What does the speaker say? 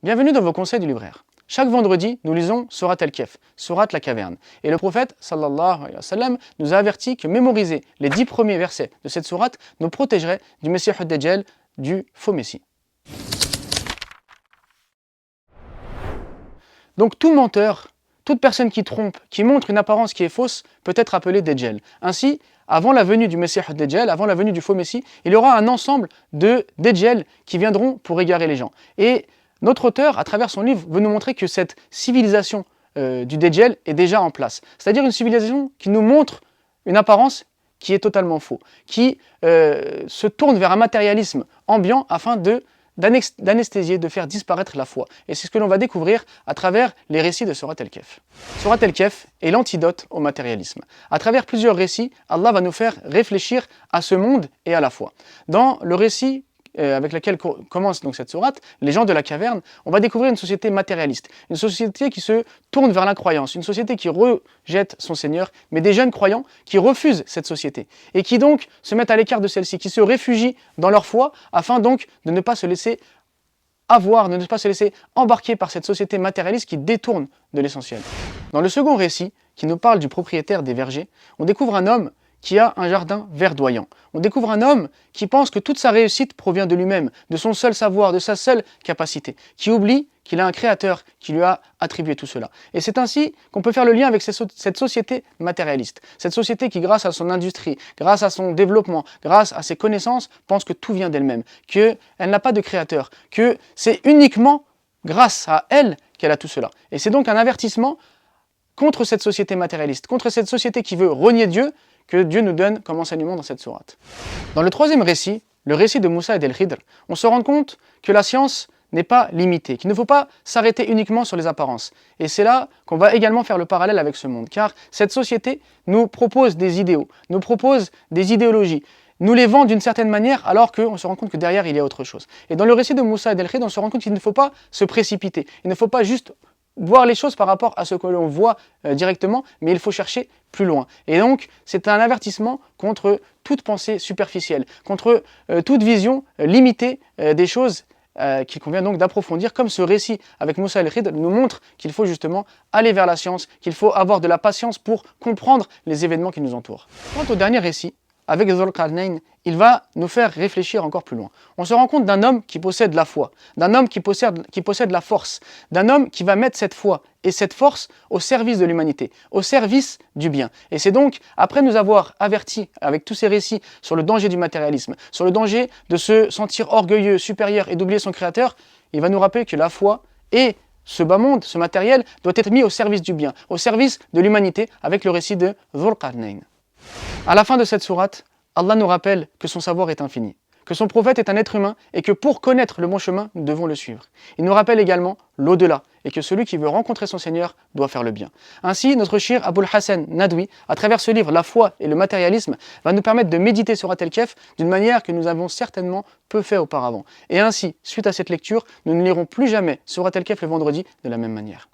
Bienvenue dans vos conseils du libraire. Chaque vendredi, nous lisons Surat al-Kahf, Surat la caverne. Et le prophète, sallallahu alayhi wa sallam, nous a averti que mémoriser les 10 premiers versets de cette sourate nous protégerait du Messie ad-Dajjal, du faux Messie. Donc tout menteur, toute personne qui trompe, qui montre une apparence qui est fausse, peut être appelé Dajjal. Ainsi, avant la venue du Messie ad-Dajjal, avant la venue du faux Messie, il y aura un ensemble de Dajjal qui viendront pour égarer les gens. Et notre auteur, à travers son livre, veut nous montrer que cette civilisation du Dajjal est déjà en place. C'est-à-dire une civilisation qui nous montre une apparence qui est totalement faux, qui se tourne vers un matérialisme ambiant afin d'anesthésier, de faire disparaître la foi. Et c'est ce que l'on va découvrir à travers les récits de Surat al-Kahf. Surat al-Kahf est l'antidote au matérialisme. À travers plusieurs récits, Allah va nous faire réfléchir à ce monde et à la foi. Dans le récit avec laquelle commence donc cette sourate, les gens de la caverne, on va découvrir une société matérialiste, une société qui se tourne vers l'incroyance, une société qui rejette son Seigneur, mais des jeunes croyants qui refusent cette société et qui donc se mettent à l'écart de celle-ci, qui se réfugient dans leur foi afin donc de ne pas se laisser avoir, de ne pas se laisser embarquer par cette société matérialiste qui détourne de l'essentiel. Dans le second récit, qui nous parle du propriétaire des vergers, on découvre un homme qui a un jardin verdoyant. On découvre un homme qui pense que toute sa réussite provient de lui-même, de son seul savoir, de sa seule capacité, qui oublie qu'il a un créateur qui lui a attribué tout cela. Et c'est ainsi qu'on peut faire le lien avec cette société matérialiste. Cette société qui, grâce à son industrie, grâce à son développement, grâce à ses connaissances, pense que tout vient d'elle-même, qu'elle n'a pas de créateur, que c'est uniquement grâce à elle qu'elle a tout cela. Et c'est donc un avertissement contre cette société matérialiste, contre cette société qui veut renier Dieu, que Dieu nous donne comme enseignement dans cette sourate. Dans le troisième récit, le récit de Moussa et d'El-Khidr, on se rend compte que la science n'est pas limitée, qu'il ne faut pas s'arrêter uniquement sur les apparences. Et c'est là qu'on va également faire le parallèle avec ce monde, car cette société nous propose des idéaux, nous propose des idéologies, nous les vend d'une certaine manière alors qu'on se rend compte que derrière il y a autre chose. Et dans le récit de Moussa et d'El-Khidr, on se rend compte qu'il ne faut pas se précipiter, il ne faut pas juste voir les choses par rapport à ce que l'on voit directement, mais il faut chercher plus loin. Et donc, c'est un avertissement contre toute pensée superficielle, contre toute vision limitée des choses qu'il convient donc d'approfondir, comme ce récit avec Moussa et El-Khidr nous montre qu'il faut justement aller vers la science, qu'il faut avoir de la patience pour comprendre les événements qui nous entourent. Quant au dernier récit, avec Dhul-Qarnayn, il va nous faire réfléchir encore plus loin. On se rend compte d'un homme qui possède la foi, d'un homme qui possède la force, d'un homme qui va mettre cette foi et cette force au service de l'humanité, au service du bien. Et c'est donc, après nous avoir avertis avec tous ces récits sur le danger du matérialisme, sur le danger de se sentir orgueilleux, supérieur et d'oublier son créateur, il va nous rappeler que la foi et ce bas monde, ce matériel, doit être mis au service du bien, au service de l'humanité, avec le récit de Dhul-Qarnayn. À la fin de cette sourate, Allah nous rappelle que son savoir est infini, que son prophète est un être humain et que pour connaître le bon chemin, nous devons le suivre. Il nous rappelle également l'au-delà et que celui qui veut rencontrer son Seigneur doit faire le bien. Ainsi, notre shir Abul Hassan Nadwi, à travers ce livre La foi et le matérialisme, va nous permettre de méditer Surat al-Kahf d'une manière que nous avons certainement peu fait auparavant. Et ainsi, suite à cette lecture, nous ne lirons plus jamais Surat al-Kahf le vendredi de la même manière.